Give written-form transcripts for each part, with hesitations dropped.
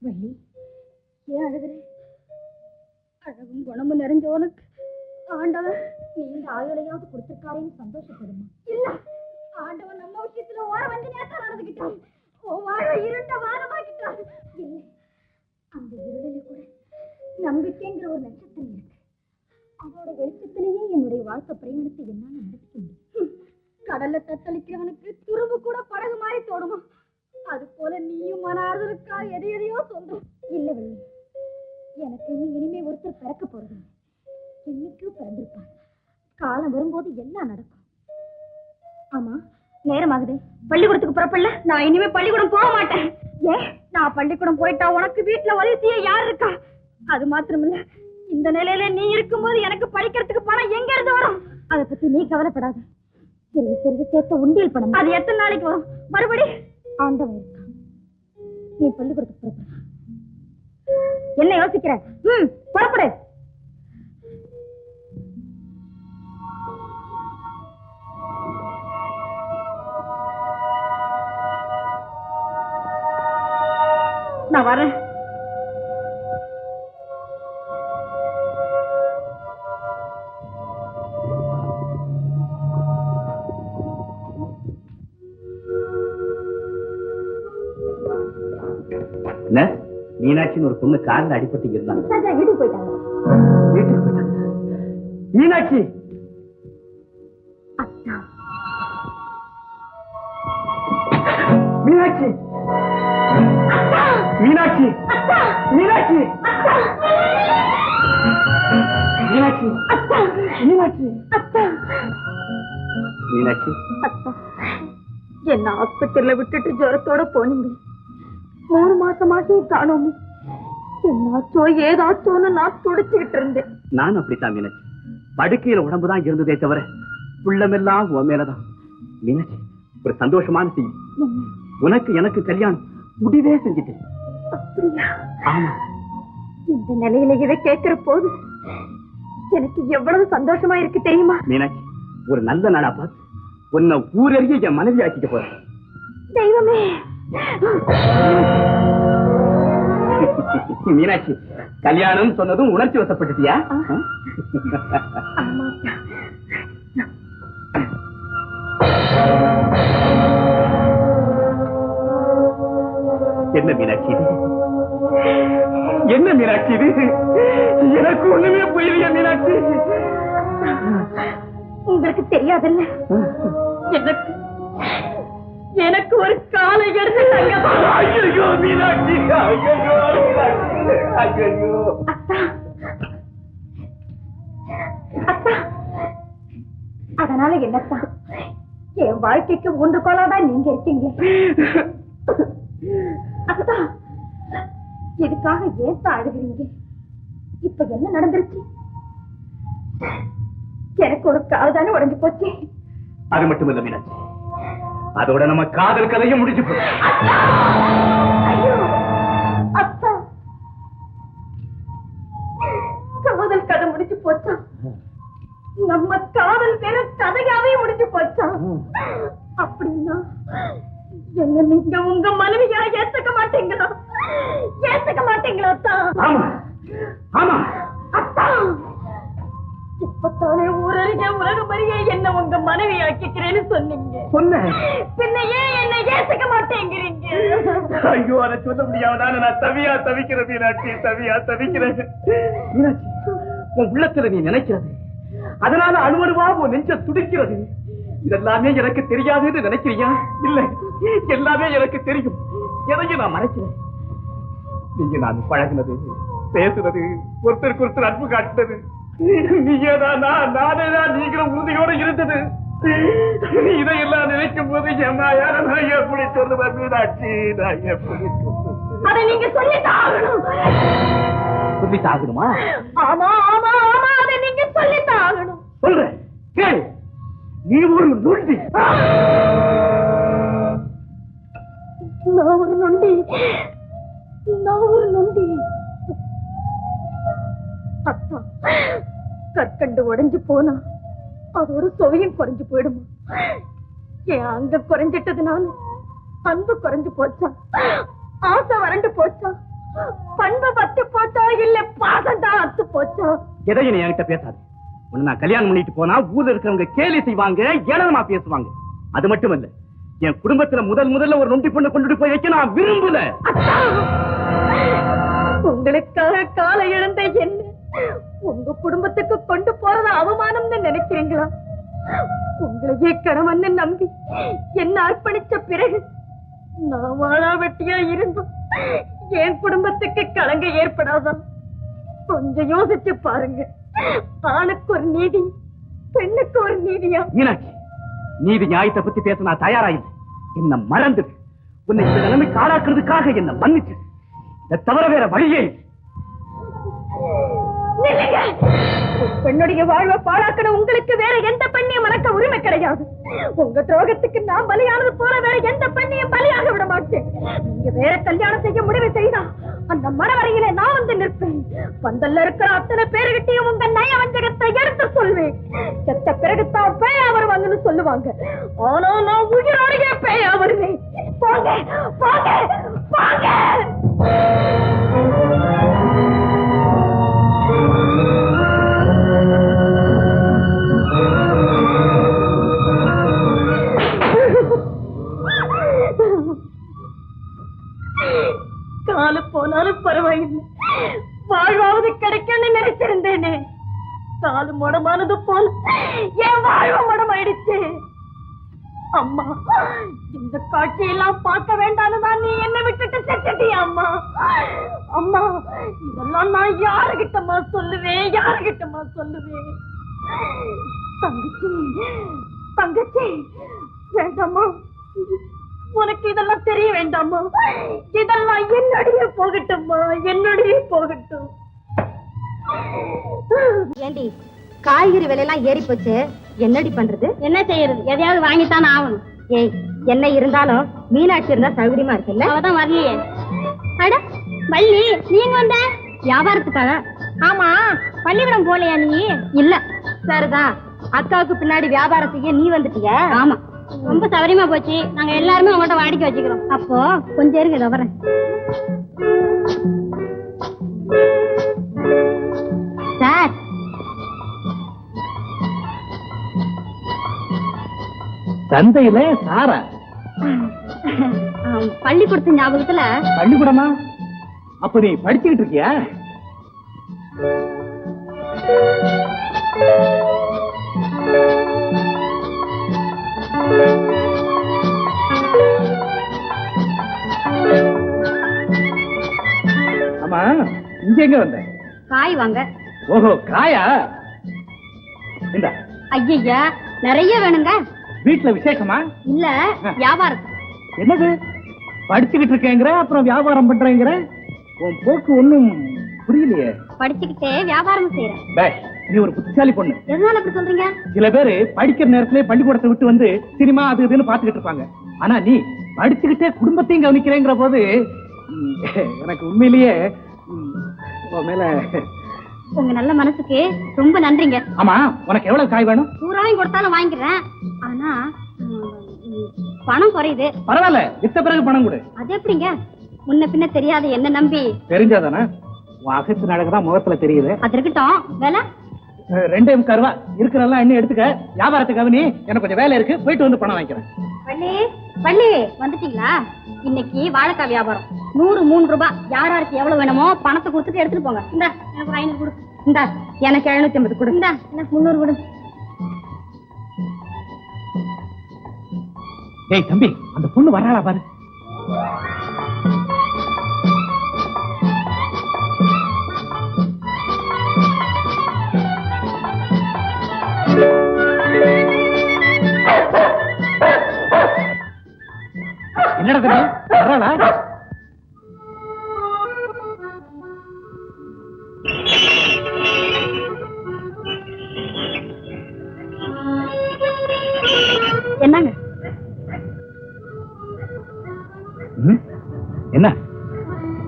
வள்ளி, ஏன் அழுகிறேன்? அழகும் குணமும் நிறைஞ்ச உனக்கு ஆண்டவன் நீண்ட ஆயுளையாவது கொடுத்திருக்காரேன்னு சந்தோஷப்படுமா? இல்ல, ஆண்டவன் நம்ம விஷயத்துல ஓர வந்து நேரம் நடந்துகிட்டான். வாழ இருண்ட வாரமாக்கிட்டான். இல்லை, அந்த இருளில கூட நம்பிக்கைங்கிற ஒரு நட்சத்திரம் இருக்கு. அதோட வெளிச்சத்திலேயே என்னுடைய வாழ்க்கை பிரயாணத்தை என்னால நடத்த முடியும். கடல்ல தத்தளிக்கிறவனுக்கு துருவு கூட படகு மாதிரி தோணுமா? அது போல நீயும் மன ஆறுதலுக்கா எதையோ சொல்றோம். இல்ல வள்ளி, எனக்கு இனிமே ஒருத்தர் பிறக்க போறது. என்னைக்கும் பிறந்திருப்பாங்க. காலம் வரும்போது எல்லாம் நடக்கும். ஆமா, நேரமாகுது. பள்ளிக்கூடத்துக்கு புறப்படல. நான் இனிமே பள்ளிக்கூடம் போக மாட்டேன். ஏன்? நான் பள்ளிக்கூடம் போயிட்டா உனக்கு வீட்டுல உதவி செய்ய யார் இருக்கா? அது மாத்திரமில்ல, இந்த நிலையில நீ இருக்கும்போது எனக்கு படிக்கிறதுக்கு பணம் எங்க இருந்து வரும்? அதை பத்தி நீ கவலைப்படாத. சிறிது சிறிது சேர்த்த உண்டியல் பணம். அது எத்தனை நாளைக்கு வரும்? மறுபடி ஆண்டவன் இருக்கா. நீ பள்ளிக்கூடத்துக்கு புறப்பட. என்ன யோசிக்கிற? புறப்படு. நான் வரேன். மீனாட்சின்னு ஒரு பொண்ணு காலில் அடிபட்டு இருந்தாங்க. வீட்டுக்கு போயிட்டாங்க. வீட்டுக்கு போயிட்டாங்க. மீனாட்சி, மீனாட்சி, மீனாட்சி, மீனாட்சி, மீனாட்சி, மீனாட்சி, மீனாட்சி. என்ன ஆஸ்பத்திரியில விட்டுட்டு ஜுரத்தோட போனீங்க. 3 மாசமாகவே காணோம். என்னாச்சோ ஏதாச்சோன்னு நான் துடிச்சுக்கிட்டு இருந்தேன். நான் அப்படித்தான் மீனாட்சி. படுக்கையில உடம்புதான் இருந்ததே தவிர உள்ளமெல்லாம் உன் மேலதான். மீனாட்சி, ஒரு சந்தோஷமான செய்தி. உனக்கு எனக்கு கல்யாணம் முடிவே செஞ்சுட்டேன். அப்படியா? ஆமா. இந்த நிலையில இதை கேட்கிற போது எனக்கு எவ்வளவு சந்தோஷமா இருக்கு தெரியுமா? மீனாட்சி, ஒரு நல்ல நாளா பார்த்து உன்னை ஊரறிய என் மனைவி ஆக்கிக்க போறேன். தெய்வமே. மீனாட்சி, கல்யாணம் சொன்னதும் உணர்ச்சி வசப்பட்டுட்டியா? என்ன மீனாட்சி இது? என்ன மீனாட்சி இது? எனக்கு ஒண்ணுமே புரியலையா மீனாட்சி? உங்களுக்கு தெரியாதுல்ல, எனக்கு ஒரு காலை எடுத்து தங்க. ஐயோ மீனாட்சி, ஐயோ ஐயோ. அத்தா, அதனால என்னத்தா, என் வாழ்க்கைக்கு ஒன்று கோலாதான் நீங்க இருக்கீங்க. அத்தா, இதுக்காக ஏன் அழுகிறீங்க? இப்ப என்ன நடந்துருச்சு? எனக்கு ஒரு கால் தானே உடஞ்சு போச்சு. அது மட்டும் இல்ல மீனாட்சி, அதோட நம்ம காதல் கதையும் முடிஞ்சு போச்சு. ஐயோ அத்தா, காதல் கதை முடிஞ்சு போச்சா? நம்ம காதல் பேர கதையாவே முடிஞ்சு போச்சா? அப்படின்னா என்ன நீங்க உங்க மனைவியா ஏத்துக்க மாட்டீங்களா? ஏத்துக்க மாட்டீங்களா அத்தா? ஆமா ஆமா அத்தா, இப்பத்தானே ஊரறிய உலகம் அறிய என்ன உங்க மனைவி ஆக்கிக்கிறேன்னு சொன்னீங்க. சொன்னேன். பின்ன ஏன் என்ன ஏத்துக்க மாட்டேங்கிறீங்க? ஐயோ, அதை சொல்ல முடியாம நான் தவியா தவிக்கிறேன் மீனாட்சி, தவியா தவிக்கிறேன். மீனாட்சி, உன் உள்ளத்துல நீ நினைக்கிறது, அதனால அணுவணுவா உன் நெஞ்ச துடிக்கிறது, இதெல்லாமே எனக்கு தெரியாதுன்னு நினைக்கிறியா? இல்ல, எல்லாமே எனக்கு தெரியும். எதையும் நான் மறைக்கிறேன். நீங்க நான் பழகினது, பேசுனது, ஒருத்தருக்கு ஒருத்தர் அன்பு காட்டுனது, நீங்கதான் நானேதான் நீங்களும் உறுதியோட இருந்தது, இதையெல்லாம் நினைக்கும் போது யார நான் எப்படி சொல்லுவேன் மீனாட்சி? நான் எப்படி அதை நீங்க சொல்லித்தாகணும். சொல்லித்தாகணுமா? ஆமா ஆமா ஆமா, அதை நீங்க சொல்லித்தாகணும். சொல்றேன், கேள். நீ ஒரு நொண்டி. நான் ஒரு நொண்டி? நான் ஒரு நொண்டி? அத்தா, கற்கண்டு உடைஞ்சு போனா அதோட சுவையும் குறைஞ்சு போயிடுமா? என் அங்க குறைஞ்சிட்டதுனால அன்பு குறைஞ்சு போச்சா? ஆசை வறண்டு போச்சா? பண்பு பத்து போச்சோ இல்ல பாசம் தான் அத்து போச்சோ? எதையும் நீ என்கிட்ட பேசாது. உன்னை நான் கல்யாணம் பண்ணிட்டு போனா ஊர்ல இருக்கிறவங்க கேலி செய்வாங்க, ஏளனமா பேசுவாங்க. அது மட்டுமல்ல, என் குடும்பத்துல முதல்ல ஒரு நொண்டி பொண்ணு கொண்டுட்டு போய் வைக்க நான் விரும்பல. உங்களுக்காக காலை இழந்த என்ன உங்க குடும்பத்துக்கு கொண்டு போறது அவமானம்னு நினைக்கிறீங்களா? உங்களையே கணவன் நம்பி என்ன அர்ப்பணிச்ச பிறகு நான் வாழா வெட்டியா இருந்தோம் என் குடும்பத்துக்கு கலங்க ஏற்படாதான்? கொஞ்சம் யோசிச்சு பாருங்க. ஆணுக்கு ஒரு நீதி, பெண்ணுக்கு ஒரு நீதியா? மீனாட்சி, நீதி நியாயத்தை பத்தி பேச நான் தயாராயில்லை. என்ன மறந்துடு. உன்னை இந்த நிலைமைக்கு ஆளாக்குறதுக்காக என்ன மன்னிச்சு. இதை தவிர வேற வழியே இல்லை. பெண்ணுடைய வாழ்வை பாழாக்கின உங்களுக்கு வேற எந்த பெண்ணையும் மறக்க உரிமை கிடையாது. உங்க துரோகத்துக்கு நான் பலியானது போல வேற எந்த பெண்ணையும் பலியாக விட மாட்டேன். நீங்க வேற கல்யாணம் செய்ய முடிவு செய்தா அந்த மனவரையிலே நான் வந்து நிற்பேன். பந்தல்ல இருக்கிற அத்தனை பேருகிட்டையும் உங்க நயவஞ்சகத்தை எடுத்து சொல்வேன். செத்த பிறகுத்தான் பேயா வருவாங்கன்னு சொல்லுவாங்க. ஆனா நான் உயிரோடைய பேயா வருவேன். போங்க போங்க போங்க. காலு போனாலும் பரவாயில்லை, வாழ்வாவது கிடைக்கும்னு நினைச்சிருந்தேனே. காலு முடமானது போல என் வாழ்வு முடமாயிடுச்சு. அம்மா, இந்த காட்சியெல்லாம் பார்க்க வேண்டாம்னு தான் நீ என்ன விட்டுட்டு செத்துட்டியா அம்மா? அம்மா, இதெல்லாம் நான் யாருகிட்டமா சொல்லுவேன், யாருகிட்டமா சொல்லுவேன்? தங்கச்சி தங்கச்சி, வேண்டாமா, உனக்கு இதெல்லாம் தெரிய வேண்டாமா? இதெல்லாம் என்னுடைய போகட்டும்மா, என்னுடைய போகட்டும். ஏண்டி, காய்கறி விலையெல்லாம் ஏறி போச்சு, என்னடி பண்றது? என்ன செய்யறது, எதையாவது வாங்கித்தான் ஆகணும். ஏய், என்ன இருந்தாலும் மீனாட்சி இருந்தா சௌகரியமா இருக்குல்ல? அவதான் வரலையே. அட வள்ளி, நீங்க வந்த வியாபாரத்துக்காக? ஆமா, பள்ளிக்கூடம் போலையா நீ? இல்ல, சரிதான். அக்காவுக்கு பின்னாடி வியாபாரம் செய்ய நீ வந்துட்டிய? ஆமா, ரொம்ப சௌகரியமா போச்சு. நாங்க எல்லாருமே உங்கள்கிட்ட வாடிக்கை வச்சுக்கிறோம். அப்போ கொஞ்சம் இருங்க, இதை வரேன். சார், சந்தையில சாரா? பள்ளிக்கூடத்து ஞாபகத்துல. பள்ளிக்கூடமா? அப்ப நீ படிச்சுக்கிட்டு இருக்கியா? ஆமா, இங்க எங்க வந்த? காய் வாங்க. ஓஹோ, காயா? இந்த ஐயா, நிறைய வேணுங்க. வீட்டுல விசேஷமா? இல்ல, வியாபாரம். என்னது, படிச்சுக்கிட்டு இருக்கேங்கிற, அப்புறம் வியாபாரம் பண்றேங்கிற? உன் போக்கு ஒண்ணும் புரியலையே. படிச்சுக்கிட்டே வியாபாரம் செய்யறேன். பேஷ், நீ ஒரு புத்திசாலி பொண்ணு. எதனால அப்படி சொல்றீங்க? சில பேரு படிக்கிற நேரத்திலே பள்ளிக்கூடத்தை விட்டு வந்து சினிமா அது இதுன்னு பாத்துக்கிட்டு இருப்பாங்க. ஆனா நீ படிச்சுக்கிட்டே குடும்பத்தையும் கவனிக்கிறேங்கிற போது எனக்கு உண்மையிலேயே உன் மேல. உங்க நல்ல மனசுக்கு ரொம்ப நன்றிங்க. ஆமா, உனக்கு எவ்வளவு காய் வேணும்? பூராவையும் கொடுத்தாலும் வாங்கிக்கிறேன். ஆனா பணம் குறையுது. பரவாயில்ல, வித்த பிறகு பணம் கொடு. அது எப்படிங்க? முன்ன பின்ன தெரியாது, என்ன நம்பி? தெரிஞ்சாதானே? உன் அகத்து நடக்கதான் முகத்துல தெரியுது. அது இருக்கட்டும். வேலை 2.25 ரூபா இருக்கிறதெல்லாம் என்ன எடுத்துக்க. வியாபாரத்துக்கு அவனி எனக்கு கொஞ்சம் வேலை இருக்கு, போயிட்டு வந்து பணம் வாங்கிக்கிறேன். பள்ளி பள்ளி வந்துட்டீங்களா? இன்னைக்கு வாழைக்காய் வியாபாரம் 103 ரூபாய். யாராருக்கு எவ்வளவு வேணுமோ பணத்தை கொடுத்துட்டு எடுத்துட்டு போங்க. இந்த எனக்கு 500 கொடு. இந்த எனக்கு 750 கொடு. இந்த எனக்கு 300 கொடு. ஏய் தம்பி, அந்த பொண்ணு வராளா பாரு. என்னடா வராளா? என்னங்க? என்ன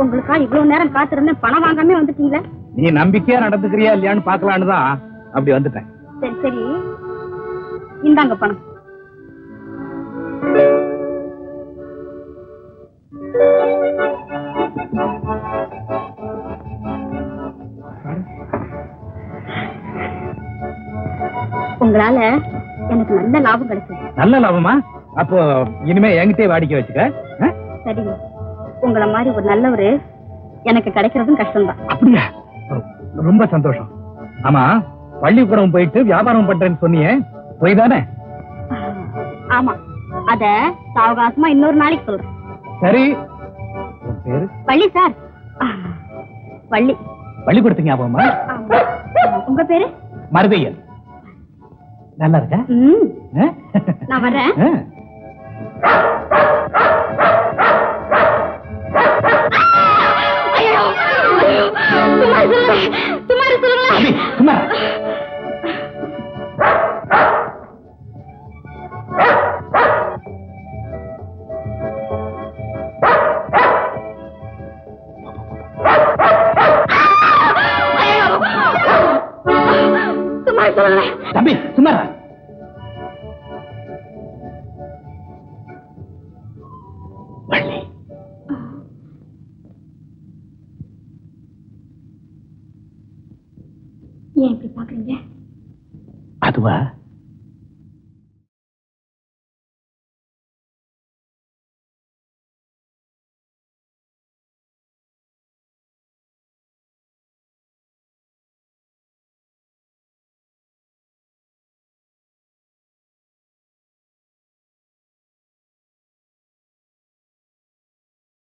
உங்களுக்கா இவ்வளவு நேரம் காத்திருந்தேன், பணம் வாங்காம வந்துட்டீங்களே? நீ நம்பிக்கையா நடந்துக்கிறியா இல்லையான்னு பாக்கலான்னு தான் அப்படி வந்துட்டேன். சரி சரி, இந்தாங்க பணம். உங்களால எனக்கு நல்ல லாபம் கிடைச்சது. நல்ல லாபமா? அப்போ இனிமே என்கிட்டயே வாடிக்கை வச்சுக்க. சரிங்க. உங்களை மாதிரி ஒரு நல்லவரு எனக்கு கிடைக்கிறதும் கஷ்டம்தான். அப்படியா? ரொம்ப சந்தோஷம். ஆமா, பள்ளிக்கூடம் போயிட்டு வியாபாரம் பண்றேன்னு சொன்னியே, போய் தானே? ஆமா, அத சாவகாசமா இன்னொரு நாளைக்கு சொல்றேன். சரி. உன் பேரு? பள்ளி சார். பள்ளி. பள்ளிக்கூடத்துக்கு ஞாபகமா? உங்க பேரு? மருதையன். நல்லா இருக்க? நான் வர்றேன். சும்மா தம்பி, சும்மா வள்ளி. ஏன் இப்படி பாக்குறீங்க? அதுவா?